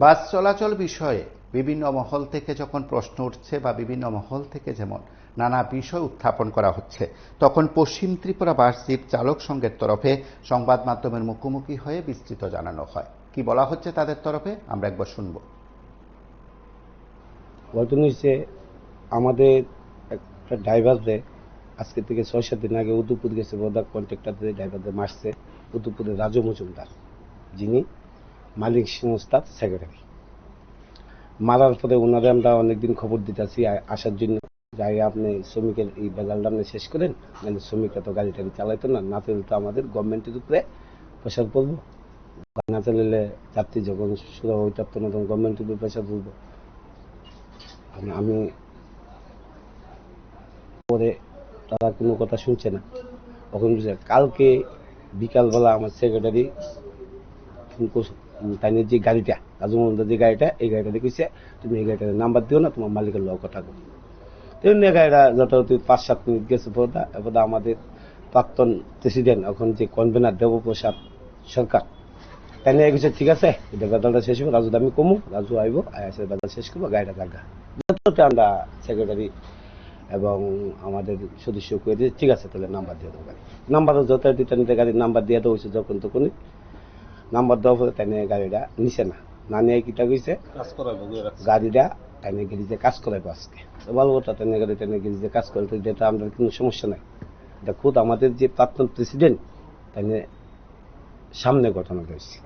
বাস চলাচল বিষয়ে বিভিন্ন মহল থেকে যখন প্রশ্ন উঠছে বা বিভিন্ন মহল থেকে যেমন নানা বিষয় উত্থাপন করা হচ্ছে, তখন পশ্চিম ত্রিপুরা বাস জিপ চালক সংঘের তরফে সংবাদ মাধ্যমের মুখোমুখি হয়ে বিস্তৃত জানানো হয়। কি বলা হচ্ছে তাদের তরফে আমরা একবার শুনব। ঘটনা হচ্ছে আমাদের একটা ড্রাইভারদের আজকে থেকে ৬-৭ দিন আগে উদয়পুর গেছে, বোধা কন্ট্রাক্টরদের ড্রাইভারদের মারছে উদয়পুরের রাজু মজুমদার, যিনি মালিক সংস্থার সেক্রেটারি। মারার পরে ওনারে আমরা অনেকদিন খবর দিতেছি আসার জন্য, যাই আপনি শ্রমিকের এই বেজালটা আপনি শেষ করেন, মানে শ্রমিকরা তো গাড়ি টাড়ি চালাইতো না চললে তো আমাদের গভর্নমেন্টের উপরে প্রেশার পড়বো, না চালাইলে যাত্রী যখন শুরু হইতে পারতো না তখন গভর্নমেন্টের উপরে প্রেশার পড়বো। আমি পরে তারা কোনো কথা শুনছে না। তখন কালকে বিকালবেলা আমার সেক্রেটারি ফোন করছে, তাই যে গাড়িটা রাজু মজুমদার যে গাড়িটা, এই গাড়িটা দেখেছে, তুমি এই গাড়িটার নাম্বার দিও না, তোমার মালিকের লোক কথা বলো। তেমনি গাড়িটা যথাযথ 5-7 মিনিট গেছে পর্দা। এবার আমাদের প্রাক্তন প্রেসিডেন্ট, এখন যে কনভেনার দেবপ্রসাদ সরকার, তাই নিয়ে গেছে, ঠিক আছে এটা বেদালটা শেষ হবে, রাজু দামি কমু, রাজু আইব আইসে বেদাল শেষ করবো, গাড়িটা লাগা। আমরা সেক্রেটারি এবং আমাদের সদস্য করে দিয়ে, ঠিক আছে তাহলে নাম্বার দিয়ে দেবো গাড়ি। নাম্বারও যথারীতি টানিতে গাড়ির নাম্বার দিয়ে দেওয়া হয়েছে, যখন তখনই নাম্বার দেওয়ার পরে তাই নিয়ে গাড়িটা নিছে না নিয়ে কিটা গেছে গাড়িটা তাই নিয়ে গেছে কাজ করাইবো আজকে। ভালো কথা, তাই নিয়ে গাড়ি টাই নিয়ে গেছে কাজ করে, যেটা আমাদের কোনো সমস্যা নাই। এটা খুদ আমাদের যে প্রাক্তন প্রেসিডেন্ট তাই নিয়ে সামনে ঘটনা রয়েছে।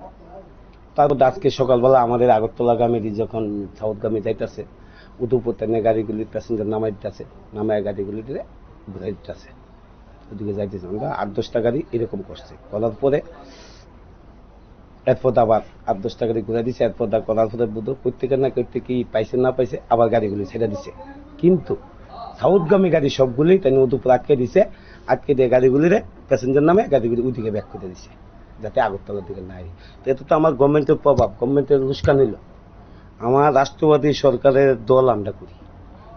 তারপর আজকে সকালবেলা আমাদের আগরতলাগামী যখন সাউথগামী যাইতেছে, উদয়পুর তাই গাড়িগুলি প্যাসেঞ্জার নামাই দিতেছে, নামায় গাড়িগুলি দিয়ে ঘুরাই দিতেছে, ওদিকে যাইতেছে। আমরা 8-10টা গাড়ি এরকম করছে, করার পরে এরপর আবার 8-10টা গাড়ি ঘুরাই দিচ্ছে। এরপর করার পরে বুধ প্রত্যেকের না প্রত্যেকেই পাইছে না পাইছে, আবার গাড়িগুলি ছেড়ে দিছে। কিন্তু সাউথগামী গাড়ি সবগুলি তাই উদয়পুর আটকে দিছে, আটকে দিয়ে গাড়িগুলিরে প্যাসেঞ্জার নামে গাড়িগুলি ওইদিকে ব্যাক করে দিছে, যাতে আগরতলার দিকে নাই। তো এটা তো আমার গভর্নমেন্টের প্রভাব, গভর্নমেন্টের উস্কান নিল। আমার রাষ্ট্রবাদী সরকারের দল আমরা করি,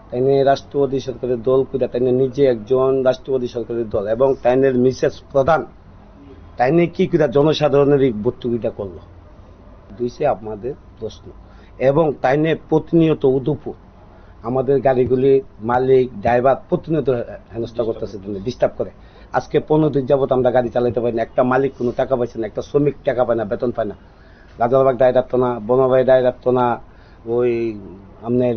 তাই নিয়ে রাষ্ট্রবাদী সরকারের দল করে, তাই নিজে একজন রাষ্ট্রবাদী সরকারের দল, এবং তাইনের মিসেস প্রধান তাই নিয়ে কি করে জনসাধারণের এই ভর্তুকিটা করলো, দুইছে আমাদের প্রশ্ন। এবং তাই নিয়ে প্রতিনিয়ত উদয়পুর আমাদের গাড়িগুলি মালিক ড্রাইভার প্রতিনিয়ত হেনস্থা করতেছে, ডিস্টার্ব করে। আজকে 15 দিন যাবত আমরা গাড়ি চালাইতে পারি না, একটা মালিক কোনো টাকা পাইছে না, একটা শ্রমিক টাকা পায় না, বেতন পায় না। রাজারবাগ দায় থাকতো না, বনবাই দায় থাকতো না, ওই আপনার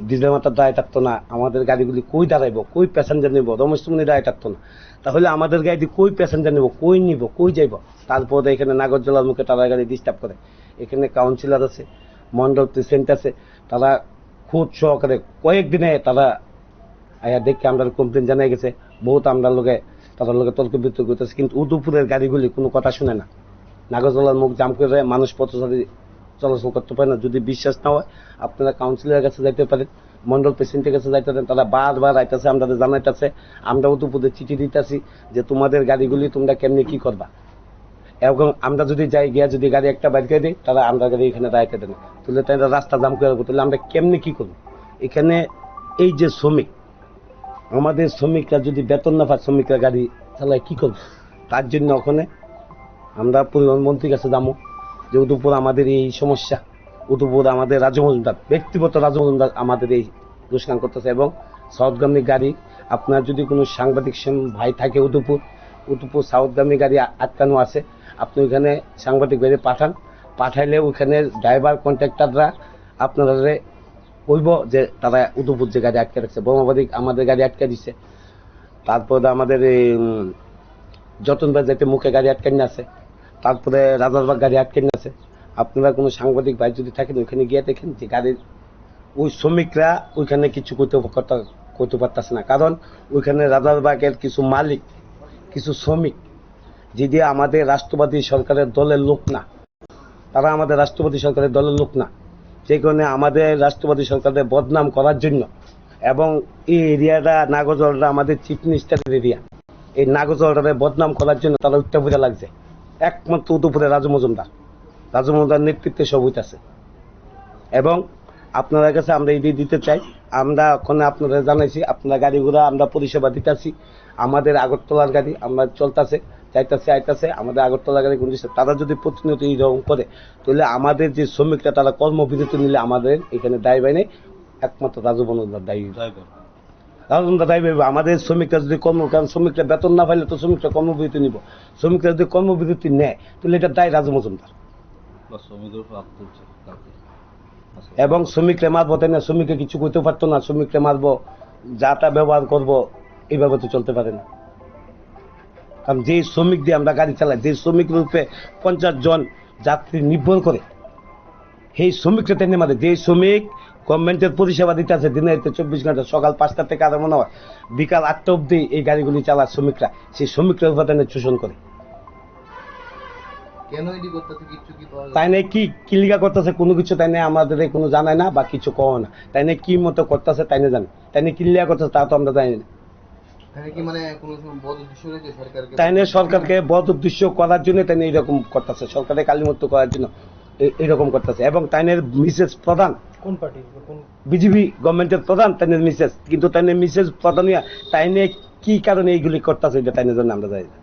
ডিজেল মাতার দায় থাকতো না। আমাদের গাড়িগুলি কই দাঁড়াইবো, কই প্যাসেঞ্জার নিব, রমেশমণি দায় থাকতো না। তাহলে আমাদের গাড়ি কই প্যাসেঞ্জার নিব, কই নিব, কই যাইব? তারপরে এখানে নাগরজোলার মুখে তারা গাড়ি ডিস্টার্ব করে। এখানে কাউন্সিলর আছে, মন্ডল প্রেসিডেন্ট আছে, তারা খুব সহকারে কয়েকদিনে তারা আয়া দেখে আমরা কমপ্লেন জানাই গেছে, বহুত আমরা লোকে তাদের লোকে তর্ক বিতর্ক করতেছে। কিন্তু উদয়পুরের গাড়িগুলি কোনো কথা শুনে না, নাগরজোলার মুখ জাম করে মানুষ পথচারী চলাচল করতে পারে না। যদি বিশ্বাস না হয় আপনারা কাউন্সিলরের কাছে যাইতে পারেন, মন্ডল প্রেসিডেন্টের কাছে যাইতে পারেন, তারা বারবার আইতেছে, আমাদের জানাইতেছে, আমরা উদয়পুরে চিঠি দিতেছি যে তোমাদের গাড়িগুলি তোমরা কেমনি কি করবা। এবং আমরা যদি যাই গিয়া যদি গাড়ি একটা বাইর করে দিই, তারা আমরা গাড়ি এখানে দাঁড়াইতে দেন, তাহলে তারা রাস্তা জাম করে রাখবো, তাহলে আমরা কেমনি কি করবো। এখানে এই যে শ্রমিক, আমাদের শ্রমিকরা যদি বেতন না পায়, শ্রমিকরা গাড়ি চালায় কি করবো। তার জন্য ওখানে আমরা পরিবহন মন্ত্রীর কাছে যাবো যে উদয়পুর আমাদের এই সমস্যা, উদয়পুর আমাদের রাজু মজুমদার, ব্যক্তিগত রাজু মজুমদার আমাদের এই দুষ্কান করতেছে। এবং সাউথগামী গাড়ি, আপনার যদি কোনো সাংবাদিক ভাই থাকে উদয়পুর সাউথগামী গাড়ি আটকানো আছে, আপনি ওইখানে সাংবাদিক গাড়ি পাঠাইলে ওইখানে ড্রাইভার কন্ট্রাক্টররা আপনারা কইব যে তারা উদয়পুর যে গাড়ি আটকে রাখছে, বোমাবাদী আমাদের গাড়ি আটকে দিচ্ছে। তারপরে আমাদের এই যতনবাদ যাইতে মুখে গাড়ি আটকানো আছে, তারপরে রাজারবাগ গাড়ি আটকানো আছে। আপনারা কোনো সাংবাদিক ভাই যদি থাকেন ওইখানে গিয়ে দেখেন যে গাড়ির ওই শ্রমিকরা ওইখানে কিছু করতে পারতেছে না, কারণ ওইখানে রাজারবাগের কিছু মালিক, কিছু শ্রমিক যদি আমাদের রাষ্ট্রবাদী সরকারের দলের লোক না, তারা আমাদের রাষ্ট্রবাদী সরকারের দলের লোক না, সেই কারণে আমাদের রাষ্ট্রবাদী সরকারের বদনাম করার জন্য। এবং এই এরিয়াটা নাগরজোলাটা আমাদের চিফ মিনিস্টারের এরিয়া, এই নাগরজোলাটাকে বদনাম করার জন্য তারা উত্তাপুরে লাগছে। একমাত্র উদয়পুরে রাজু মজুমদার নেতৃত্বে সব হইতেছে। এবং আপনাদের কাছে আমরা এই দিতে চাই, আমরা ওখানে আপনারা জানাইছি, আপনারা গাড়িগুলো আমরা পরিষেবা দিতেছি, আমাদের আগরতলার গাড়ি আমরা চলতেছে, চাইতেছে আমাদের আগরতলা গাড়ি কোনো কিছু, তারা যদি প্রতিনিয়ত এইরকম করে তাহলে আমাদের যে শ্রমিকরা তারা কর্মবিরতি নিলে আমাদের এখানে দায় বাই নেই, একমাত্র রাজু মনোদার দায়ী। রাজনদা দায়ী পাইবে। আমাদের শ্রমিকরা যদি কারণ শ্রমিকরা বেতন না পাইলে তো শ্রমিকরা কর্মবিরতি নিব, শ্রমিকরা যদি কর্মবিরতি নেয় তাহলে এটা দায় রাজু মজুমদার। এবং শ্রমিকরা মারবো, তাই না? শ্রমিকরা কিছু করতে পারতো না, শ্রমিকরা মারবো, যা তা ব্যবহার করবো, এইভাবে তো চলতে পারে না। কারণ যে শ্রমিক দিয়ে আমরা গাড়ি চালাই, যে শ্রমিক রূপে 50 জন যাত্রী নির্ভর করে, সেই শ্রমিকরা তেমনি মারে। যে শ্রমিক গভর্নমেন্টের পরিষেবা দিতে আছে দিনে 24 ঘন্টা, সকাল 5টা থেকে আরম্ভ হয় বিকাল 8টা অব্দি এই গাড়িগুলি চালায় শ্রমিকরা, সেই শ্রমিকরা উপাদানে শোষণ করে। তাই না কি কিলিকা করতেছে কোনো কিছু, তাই না আমাদের কোনো জানায় না বা কিছু কও না, তাই না কি মতো করতেছে তাই না জানে, তাই না কিলিয়া করতেছে তা তো আমরা জানি না। তাই না সরকারকে বদ উদ্দেশ্য করার জন্য তাই না এইরকম করতেছে, সরকারের কালিমুক্ত করার জন্য এইরকম করতেছে। এবং তাইনের মিসেস প্রধান কোন পার্টি, বিজেপি গভর্নমেন্টের প্রধান, তাইনের মিসেস, কিন্তু তাইনের মিসেস প্রধান তাইনে কি কারণে এইগুলি করতেছে এটা তাইনের জন্য আমরা জানি না।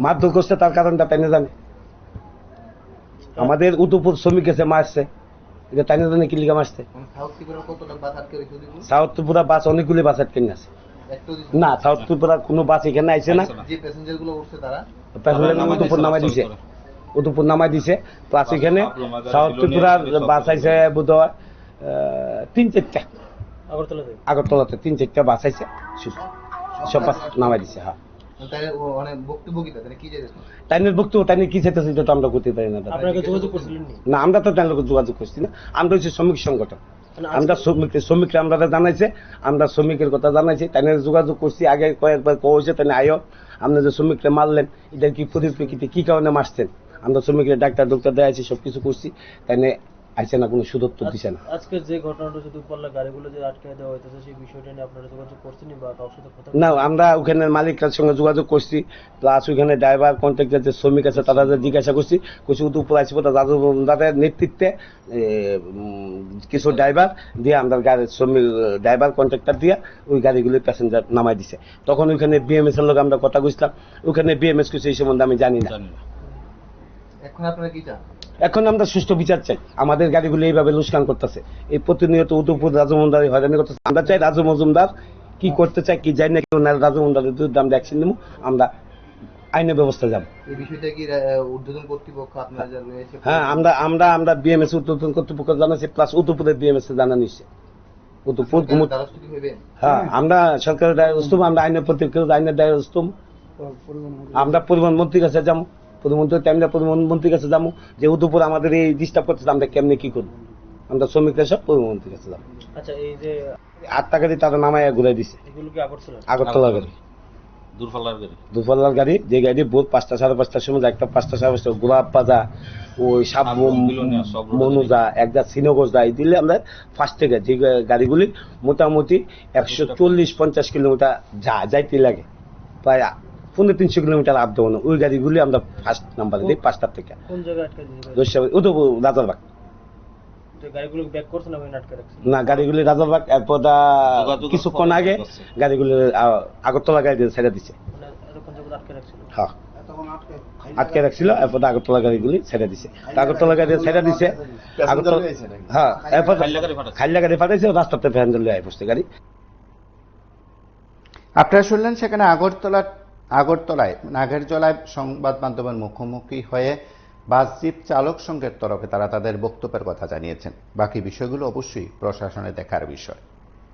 মারধর করছে তার কারণটা তাইনে জানে। আমাদের উদয়পুর শ্রমিক এসে মারছে, এটা তাইনে জানে কি লিগা মারছে। সাউথ ত্রিপুরা বাস অনেকগুলি বাস আটকে আছে না, সাউথ ত্রিপুরা কোনো বাস এখানে আইছে না, উদয়পুর নামাই দিছে, উদয়পুর নামাই দিছে। প্লাস এখানে সাউথ ত্রিপুরার বাস আইছে বোধ হয় 3-4টা, আগরতলাতে 3-4টা বাস আইছে, সব বাস নামাই দিছে। হ্যাঁ তাইনের বক্তব্য, তাইনে কি চাইতেছে এটা তো আমরা করতে পারি না। না আমরা তো তাইনের যোগাযোগ করছি না, আমরা হচ্ছে শ্রমিক সংগঠন, আমরা শ্রমিকরা আমরা জানাইছে, আমরা শ্রমিকের কথা জানাইছি, তাইনের যোগাযোগ করছি। আগে কয়েকবার কয়েছে তাই আয়ো আপনি যে শ্রমিকরা মারলেন এটার কি পরিপ্রেক্ষিতে কি কারণে মারছেন, আমরা শ্রমিকের ডাক্তার দেখাইছি, সবকিছু করছি, তাইনে আইসে না, কোনো সুদত্তর দিছে না। আজকের যে ঘটনাটা যদি পাল্লা গাড়িগুলো যে আটকে দেওয়া হইতেছে সেই বিষয়টা নিয়ে আপনারা যোগাযোগ করছেন বা কারোর সাথে কথা? না, আমরা ওখানে মালিকটার সঙ্গে যোগাযোগ করছি, প্লাস ওইখানে ড্রাইভার কন্ট্রাক্টর যে শ্রমিক আছে তারা জিজ্ঞাসা করছি, উপর আসবো তাদের নেতৃত্বে কিছু ড্রাইভার দিয়ে আমরা গাড়ির শ্রমিক ড্রাইভার কন্ট্রাক্টর দিয়ে ওই গাড়িগুলি প্যাসেঞ্জার নামাই দিছে। তখন ওইখানে বিএমএস এর লোক আমরা কথা কইছিলাম, ওখানে বিএমএস কিছু এই সম্বন্ধে আমি জানি না। এখন আপনারা কি চান? এখন আমরা সুষ্ঠু বিচার চাই। আমাদের গাড়িগুলো এইভাবে লুস্কান করতেছে, এই প্রতিনিয়ত উদয়পুর রাজু মজুমদার হয়রানি করতেছে। আমরা চাই রাজু মজুমদার কি করতে চাই কি জানি না, কেউ না, রাজু মজুমদারের বিরুদ্ধে আমরা অ্যাকশন নেব, আমরা আইনের ব্যবস্থা যাব। এই বিষয়টা কি ঊর্ধ্বতন কর্তৃপক্ষ আপনারা যা রয়েছে? হ্যাঁ আমরা বিএমএস ঊর্ধ্বতন কর্তৃপক্ষ জানাচ্ছি, প্লাস উদয়পুরের বিএমএস জানা নিচ্ছে। উদয়পুর হ্যাঁ আমরা সরকারের দায়স্থ, আমরা আইনের প্রতি আইনের দায়স্থ, আমরা পরিবহন মন্ত্রীর কাছে যাবো, প্রধানমন্ত্রীর কাছে যাবো যে উদয়পুর আমাদের এই ডিস্টার্ব করতেছে, আমরা কেমনে কি করবো, আমরা শ্রমিকরা সব প্রধানমন্ত্রীর কাছে যাবো। আচ্ছা, এই যে 8টা গাড়ি তারা নামায় ঘুরাই দিছে, এগুলো কি আগরতলা গাড়ি, দূরপাল্লার গাড়ি, যে গাড়ি ভোর 5টা 5:30টার সময় একটা 5টা 5:30 গোলাপ পাজা, ওই সাপ মনুজা একদা শ্রীনগর যায় দিলে আমরা ফার্স্ট থেকে যে গাড়িগুলি মোটামুটি 140-50 কিলোমিটার যাইতে লাগে, প্রায় 350 কিলোমিটার আপ ডাউন, ওই গাড়িগুলি আমরা ফার্স্ট নাম্বার দিই 5টার থেকে। কোন জায়গায় আটকে দিয়েছে? উদয়পুর রাজারবাগ। গাড়িগুলো ব্যাক করছে না আটকে রাখছে? না, গাড়িগুলি রাজারবাগ, এরপর কিছুক্ষণ আগে গাড়িগুলি আগরতলা গাড়ি ছেড়ে দিচ্ছে। হ্যাঁ আটকে রাখছিল, এরপর আগরতলা গাড়িগুলি ছেড়ে দিছে, আগরতলা গাড়ি ছেড়ে দিছে, আগরতলা হ্যাঁ এরপর খাইলা গাড়ি পাঠাইছে, রাস্তাতে প্যাসেঞ্জার আই বসছে গাড়ি। আপনারা শুনলেন সেখানে আগরতলায় নাগেরজলায় সংবাদ মাধ্যমের মুখোমুখি হয়ে বাস জিপ চালক সংঘের তরফে তারা তাদের বক্তব্যের কথা জানিয়েছেন। বাকি বিষয়গুলো অবশ্যই প্রশাসনের দেখার বিষয়।